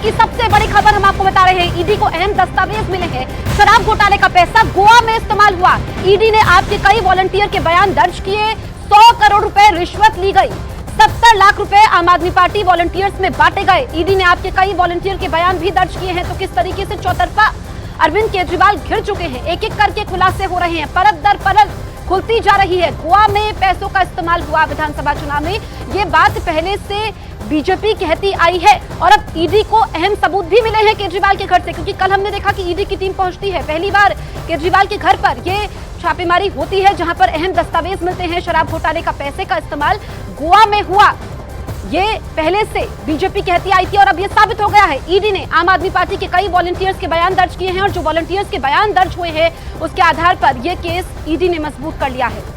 वक्त की सबसे बड़ी खबर हम आपको बता रहे हैं। ईडी को अहम दस्तावेज मिले हैं। शराब घोटाले का पैसा गोवा में इस्तेमाल हुआ। ईडी ने आपके कई वॉलंटियर के बयान दर्ज किए। 100 करोड़ रुपए रिश्वत ली गई। 70 लाख रुपए आम आदमी पार्टी वॉलंटियर्स में बांटे गए। ईडी ने आपके कई वॉलंटियर के बयान भी दर्ज किए हैं। तो किस तरीके से चौतरफा अरविंद केजरीवाल घिर चुके हैं, एक एक करके खुलासे हो रहे हैं, परत दर परत खुलती जा रही है। गोवा में पैसों का इस्तेमाल हुआ विधानसभा चुनाव में, ये बात पहले से बीजेपी कहती आई है और अब ईडी को अहम सबूत भी मिले हैं केजरीवाल के घर से, क्योंकि कल हमने देखा कि ईडी की टीम पहुंचती है। पहली बार केजरीवाल के घर पर ये छापेमारी होती है जहां पर अहम दस्तावेज मिलते हैं। शराब घोटाले का पैसे का इस्तेमाल गोवा में हुआ, ये पहले से बीजेपी कहती आई थी और अब ये साबित हो गया है। ईडी ने आम आदमी पार्टी के कई वॉलंटियर्स के बयान दर्ज किए हैं और जो वॉलंटियर्स के बयान दर्ज हुए हैं उसके आधार पर यह केस ईडी ने मजबूत कर लिया है।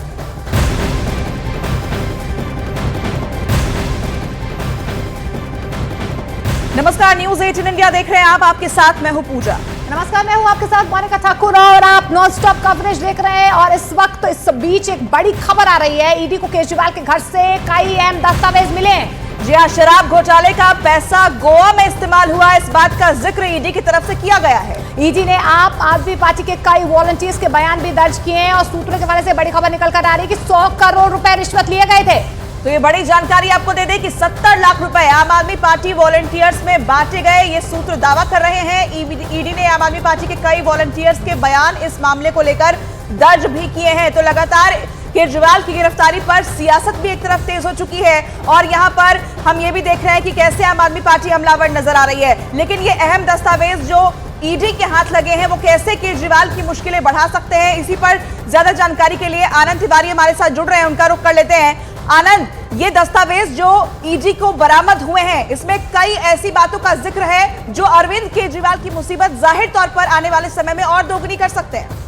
नमस्कार, न्यूज 18 इंडिया देख रहे हैं आप। आपके साथ मैं हूं पूजा। नमस्कार, मैं हूं आपके साथ मोनिका ठाकुर और आप नॉन स्टॉप कवरेज देख रहे हैं। और इस वक्त इस बीच एक बड़ी खबर आ रही है। ईडी को केजरीवाल के घर से कई अहम दस्तावेज मिले हैं। जी हां, शराब घोटाले का पैसा गोवा में इस्तेमाल हुआ, इस बात का जिक्र ईडी की तरफ से किया गया है। ईडी ने आप आदमी पार्टी के कई वॉलंटियर्स के बयान भी दर्ज किए हैं और सूत्रों के हवाले से बड़ी खबर निकल कर आ रही है कि 100 करोड़ रुपए रिश्वत लिए गए थे। तो ये बड़ी जानकारी आपको दे दें कि 70 लाख रुपए आम आदमी पार्टी वॉलंटियर्स में बांटे गए, ये सूत्र दावा कर रहे हैं। ईडी ने आम आदमी पार्टी के कई वॉलंटियर्स के बयान इस मामले को लेकर दर्ज भी किए हैं। तो लगातार केजरीवाल की गिरफ्तारी पर सियासत भी एक तरफ तेज हो चुकी है और यहाँ पर हम ये भी देख रहे हैं कि कैसे आम आदमी पार्टी हमलावर नजर आ रही है। लेकिन ये अहम दस्तावेज जो ईडी के हाथ लगे हैं वो कैसे केजरीवाल की मुश्किलें बढ़ा सकते हैं, इसी पर ज्यादा जानकारी के लिए आनंद तिवारी हमारे साथ जुड़ रहे हैं, उनका रुख कर लेते हैं। आनंद, ये दस्तावेज जो ईडी को बरामद हुए हैं इसमें कई ऐसी बातों का जिक्र है जो अरविंद केजरीवाल की मुसीबत जाहिर तौर पर आने वाले समय में और दोगुनी कर सकते हैं।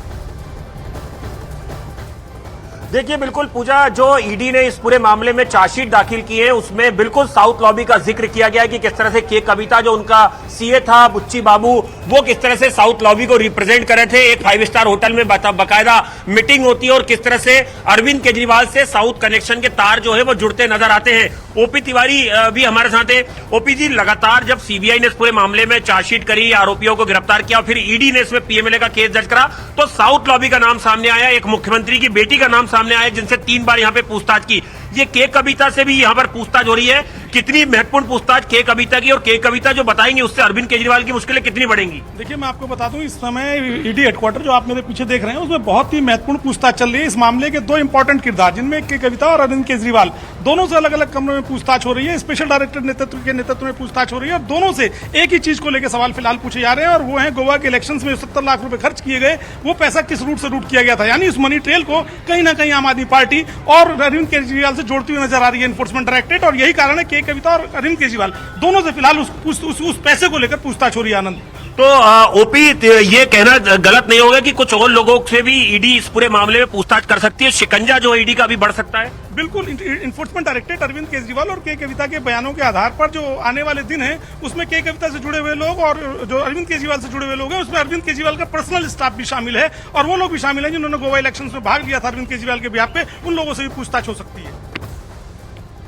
देखिए, बिल्कुल पूजा, जो ईडी ने इस पूरे मामले में चार्जशीट दाखिल की है उसमें बिल्कुल साउथ लॉबी का जिक्र किया गया है कि किस तरह से के कविता जो उनका सीए था बुच्ची बाबू, वो किस तरह से साउथ लॉबी को रिप्रेजेंट कर रहे थे। एक 5 स्टार होटल में बाकायदा मीटिंग होती है और किस तरह से अरविंद केजरीवाल से साउथ कनेक्शन के तार जो है वो जुड़ते नजर आते हैं। ओपी तिवारी भी हमारे साथ है। ओपी जी, लगातार जब सीबीआई ने इस पूरे मामले में चार्जशीट करी, आरोपियों को गिरफ्तार किया, फिर ईडी ने इसमें पीएमएलए का केस दर्ज करा, तो साउथ लॉबी का नाम सामने आया, एक मुख्यमंत्री की बेटी का नाम सामने आया जिनसे 3 बार यहाँ पे पूछताछ की। ये के कविता से भी यहाँ पर पूछताछ हो रही है। कितनी महत्वपूर्ण पूछताछ के कविता की, और के कविता जो बताएंगे उससे अरविंद केजरीवाल की मुश्किलें कितनी बढ़ेंगी? देखिए, मैं आपको बता दूं, इस समय ईडी हेडक्वार्टर जो आप मेरे पीछे देख रहे हैं उसमें बहुत ही महत्वपूर्ण पूछताछ चल रही है। इस मामले के 2 इंपॉर्टेंट किरदार, जिनमें के कविता और अरविंद केजरीवाल, दोनों से अलग अलग कमरों में पूछताछ हो रही है। स्पेशल डायरेक्टर नेतृत्व में पूछताछ हो रही है और दोनों से एक ही चीज को लेकर सवाल फिलहाल पूछे जा रहे हैं और वो है गोवा के इलेक्शंस में 70 लाख रुपए खर्च किए गए, वो पैसा किस रूट से रूट किया गया था। यानी इस मनी ट्रेल को कहीं ना कहीं आम आदमी पार्टी और अरविंद केजरीवाल से जोड़ती हुई नजर आ रही है एनफोर्समेंट डायरेक्टरेट, और यही कारण है के कविता और अरविंद केजरीवाल दोनों से फिलहाल उस पैसे को लेकर पूछताछ हो रही है। आनंद, तो ओपी, ये कहना गलत नहीं होगा कि कुछ और लोगों से भी ईडी इस पूरे मामले में पूछताछ कर सकती है, शिकंजा जो ईडी का भी बढ़ सकता है? बिल्कुल, इन्फोर्समेंट डायरेक्टरेट अरविंद केजरीवाल और के कविता के बयानों के आधार पर जो आने वाले दिन है उसमें के कविता से जुड़े हुए लोग और जो अरविंद केजरीवाल से जुड़े हुए लोग हैं उसमें अरविंद केजरीवाल का पर्सनल स्टाफ भी शामिल है और वो लोग भी शामिल हैं जिन्होंने गोवा इलेक्शंस में भाग लिया था अरविंद केजरीवाल के बिहाफ पे, उन लोगों से भी पूछताछ हो सकती है।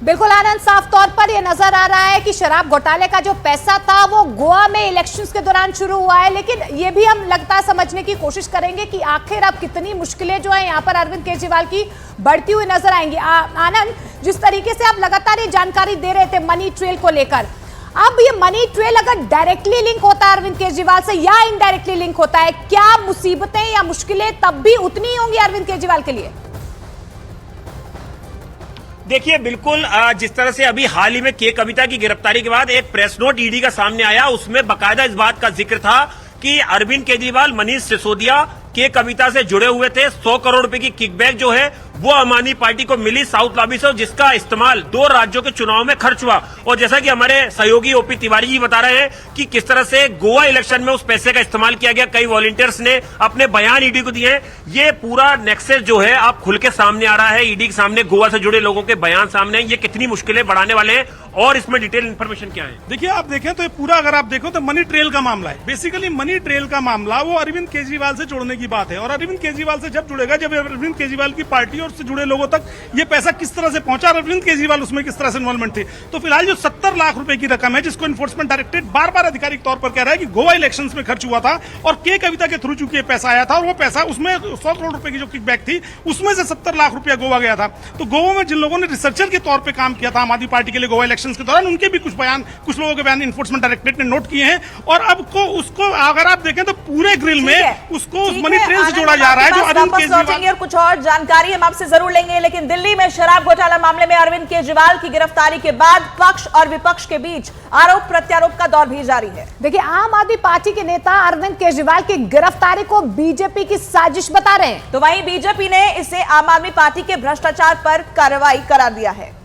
बिल्कुल आनंद, साफ तौर पर यह नजर आ रहा है कि शराब घोटाले का जो पैसा था वो गोवा में इलेक्शंस के दौरान शुरू हुआ है, लेकिन ये भी हम लगता है समझने की कोशिश करेंगे कि आखिर अब कितनी मुश्किलें जो है यहाँ पर अरविंद केजरीवाल की बढ़ती हुई नजर आएंगी। आनंद, जिस तरीके से आप लगातार ये जानकारी दे रहे थे मनी ट्रेल को लेकर, अब ये मनी ट्रेल अगर डायरेक्टली लिंक होता है अरविंद केजरीवाल से या इनडायरेक्टली लिंक होता है, क्या मुसीबतें या मुश्किलें तब भी उतनी ही होंगी अरविंद केजरीवाल के लिए? देखिए, बिल्कुल, जिस तरह से अभी हाल ही में के कविता की गिरफ्तारी के बाद एक प्रेस नोट ईडी का सामने आया, उसमें बाकायदा इस बात का जिक्र था कि अरविंद केजरीवाल, मनीष सिसोदिया के कविता से जुड़े हुए थे। 100 करोड़ रुपए की किकबैक जो है वो आम आदमी पार्टी को मिली साउथ लॉबी से, जिसका इस्तेमाल 2 राज्यों के चुनाव में खर्च हुआ। और जैसा कि हमारे सहयोगी ओपी तिवारी जी बता रहे हैं कि किस तरह से गोवा इलेक्शन में उस पैसे का इस्तेमाल किया गया, कई वॉलंटियर्स ने अपने बयान ईडी को दिए। ये पूरा नेक्सस जो है आप खुल के सामने आ रहा है ईडी के सामने, गोवा से जुड़े लोगों के बयान सामने, ये कितनी मुश्किलें बढ़ाने वाले हैं और इसमें डिटेल इन्फॉर्मेशन क्या है? देखिए, आप देखें तो ये पूरा अगर आप देखो तो मनी ट्रेल का मामला है। बेसिकली मनी ट्रेल का मामला वो अरविंद केजरीवाल से जोड़ने की बात है और अरविंद केजरीवाल से जब जुड़ेगा, जब अरविंद केजरीवाल की पार्टी और उससे जुड़े लोगों तक ये पैसा किस तरह से पहुंचा, अरविंद केजरीवाल उसमें किस तरह से इन्वॉल्वमेंट थे। तो फिलहाल जो 70 लाख रुपए की रकम है, जिसको इन्फोर्समेंट डायरेक्टरेट बार बार आधिकारिक तौर पर कह रहा है कि गोवा इलेक्शंस में खर्च हुआ था और के कविता के थ्रू चूंकि पैसा आया था और वो पैसा उसमें 100 करोड़ रुपए की जो किकबैक थी उसमें से 70 लाख रुपया गोवा गया था। तो गोवा में जिन लोगों ने रिसर्चर के तौर पर काम किया था आम आदमी पार्टी के लिए गोवा इलेक्शंस के दौरान, उनके भी कुछ लोगों के बयान इन्फोर्समेंट डायरेक्टरेट ने नोट किए हैं। और अब को उसको अगर आप देखें तो पूरे ग्रिल में उसको उस मनी ट्रेल से जोड़ा जा रहा है जो अरविंद केजरीवाल। और कुछ और जानकारी हम आपसे जरूर लेंगे, लेकिन दिल्ली में शराब घोटाला मामले में अरविंद केजरीवाल की गिरफ्तारी के बाद पक्ष और विपक्ष के बीच आरोप प्रत्यारोप का दौर भी जारी है। देखिए, आम आदमी पार्टी के नेता अरविंद केजरीवाल की गिरफ्तारी को बीजेपी की साजिश बता रहे हैं, तो वहीं बीजेपी ने इसे आम आदमी पार्टी के भ्रष्टाचार पर कार्रवाई करार दिया है।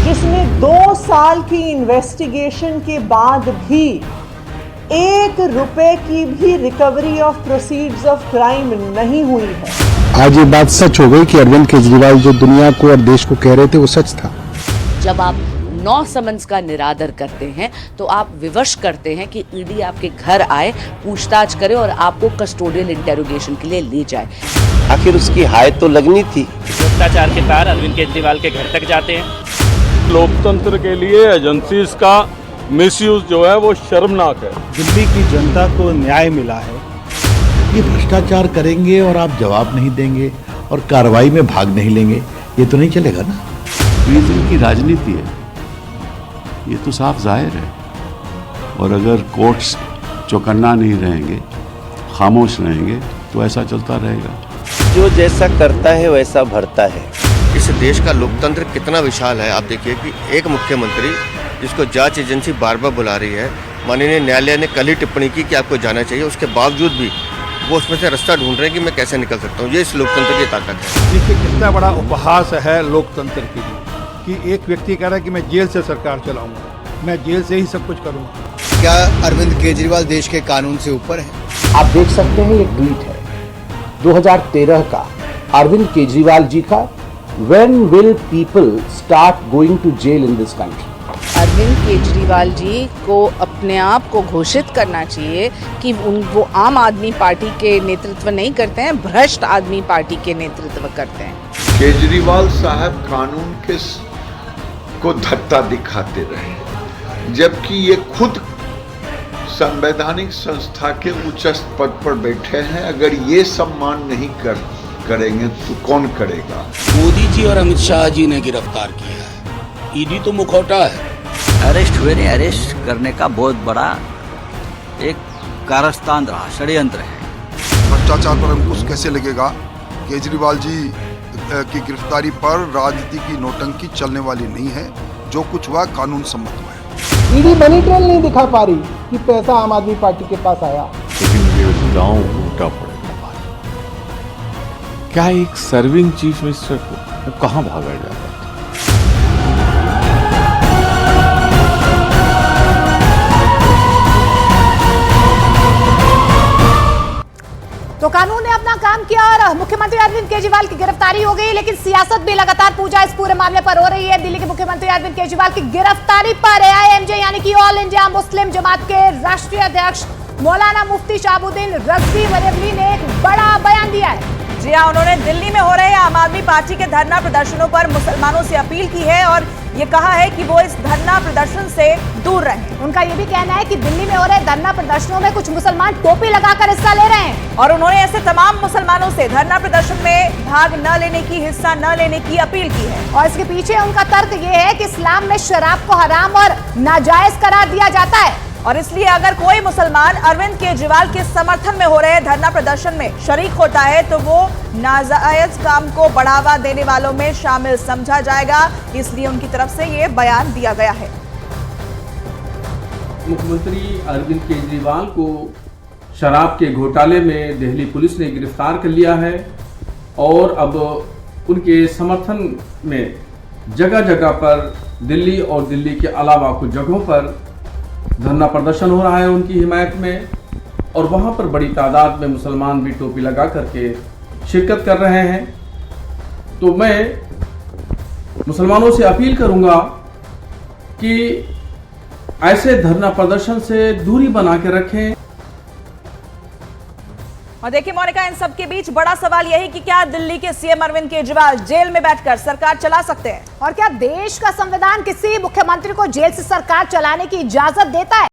जिसमें 2 साल की इन्वेस्टिगेशन के बाद भी 1 रुपए की भी recovery of proceeds of crime नहीं हुई है। आज ये बात सच हो गई कि अरविंद केजरीवाल जो दुनिया को और देश को कह रहे थे वो सच था। जब आप 9 समन्स का निरादर करते हैं तो आप विवश करते हैं कि ईडी आपके घर आए, पूछताछ करे और आपको कस्टोडियल इंटेरोगेशन के लिए ले जाए। आखिर उसकी हाय तो लगनी थी। भ्रष्टाचार के तार अरविंद केजरीवाल के घर तक जाते हैं। लोकतंत्र के लिए एजेंसीज का मिसयूज जो है वो शर्मनाक है। दिल्ली की जनता को न्याय मिला है। ये भ्रष्टाचार करेंगे और आप जवाब नहीं देंगे और कार्रवाई में भाग नहीं लेंगे, ये तो नहीं चलेगा ना। ट्रीजन की राजनीति है, ये तो साफ जाहिर है। और अगर कोर्ट्स चौकन्ना नहीं रहेंगे, खामोश रहेंगे, तो ऐसा चलता रहेगा। जो जैसा करता है वैसा भरता है। इस देश का लोकतंत्र कितना विशाल है। आप देखिए कि एक मुख्यमंत्री जिसको जांच एजेंसी बार बार बुला रही है, माननीय न्यायालय ने कल ही टिप्पणी की कि आपको जाना चाहिए, उसके बावजूद भी वो उसमें से रास्ता ढूंढ रहे हैं कि मैं कैसे निकल सकता हूँ। ये इस लोकतंत्र की ताकत है। देखिए कितना बड़ा उपहास है लोकतंत्र के लिए कि एक व्यक्ति कह रहा है कि मैं जेल से सरकार चलाऊंगा, मैं जेल से ही सब कुछ करूंगा। क्या अरविंद केजरीवाल देश के कानून से ऊपर है? आप देख सकते हैं ये ट्वीट है 2013 का अरविंद केजरीवाल जी का, When will people start going to jail in this country? Arvind Kejriwal ji को अपने आप को घोषित करना चाहिए कि वो आम आदमी पार्टी के नेतृत्व नहीं करते हैं, भ्रष्ट आदमी पार्टी के नेतृत्व करते हैं। केजरीवाल साहब कानून के को धत्ता दिखाते रहे, जबकि ये खुद संवैधानिक संस्था के उच्च पद पर बैठे हैं। अगर ये सम्मान नहीं करेंगे तो कौन करेगा? मोदी जी और अमित शाह जी ने गिरफ्तार किया है, ईडी तो मुखौटा है। अरेस्ट हुए ने, अरेस्ट करने का बहुत बड़ा एक कारस्तान रहा, षड्यंत्र है। भ्रष्टाचार पर अंकुश कैसे लगेगा? केजरीवाल जी की गिरफ्तारी पर राजनीति की नौटंकी चलने वाली नहीं है। जो कुछ हुआ कानून सम्मत हुआ है। ईडी मनी ट्रेल नहीं दिखा पा रही कि पैसा आम आदमी पार्टी के पास आया, लेकिन ये गाँव उल्टा पड़ेगा। क्या एक सर्विंग चीफ मिनिस्टर को कहां भागा जाता है? तो कानून ने अपना काम किया और मुख्यमंत्री अरविंद केजरीवाल की गिरफ्तारी हो गई, लेकिन सियासत भी लगातार पूजा इस पूरे मामले पर हो रही है। दिल्ली के मुख्यमंत्री अरविंद केजरीवाल की गिरफ्तारी पर एआईएमजे यानी कि ऑल इंडिया मुस्लिम जमात के राष्ट्रीय अध्यक्ष मौलाना मुफ्ती शहाबुद्दीन रज़वी बरेलवी ने एक बड़ा बयान दिया है। जी हाँ, उन्होंने दिल्ली में हो रहे आम आदमी पार्टी के धरना प्रदर्शनों पर मुसलमानों से अपील की है और ये कहा है कि वो इस धरना प्रदर्शन से दूर रहें। उनका ये भी कहना है कि दिल्ली में हो रहे धरना प्रदर्शनों में कुछ मुसलमान टोपी लगाकर हिस्सा ले रहे हैं और उन्होंने ऐसे तमाम मुसलमानों से धरना प्रदर्शन में भाग न लेने की, हिस्सा न लेने की अपील की है। और इसके पीछे उनका तर्क ये है कि इस्लाम में शराब को हराम और नाजायज करार दिया जाता है और इसलिए अगर कोई मुसलमान अरविंद केजरीवाल के समर्थन में हो रहे धरना प्रदर्शन में शरीक होता है तो वो नाजायज काम को बढ़ावा देने वालों में शामिल समझा जाएगा। इसलिए उनकी तरफ से ये बयान दिया गया है। मुख्यमंत्री अरविंद केजरीवाल को शराब के घोटाले में दिल्ली पुलिस ने गिरफ्तार कर लिया है और अब उनके समर्थन में जगह जगह पर दिल्ली और दिल्ली के अलावा कुछ जगहों पर धरना प्रदर्शन हो रहा है उनकी हिमायत में और वहां पर बड़ी तादाद में मुसलमान भी टोपी लगा करके शिरकत कर रहे हैं। तो मैं मुसलमानों से अपील करूंगा कि ऐसे धरना प्रदर्शन से दूरी बना के रखें। और देखिए मोनिका, इन सब के बीच बड़ा सवाल यही कि क्या दिल्ली के सीएम अरविंद केजरीवाल जेल में बैठकर सरकार चला सकते हैं? और क्या देश का संविधान किसी मुख्यमंत्री को जेल से सरकार चलाने की इजाजत देता है?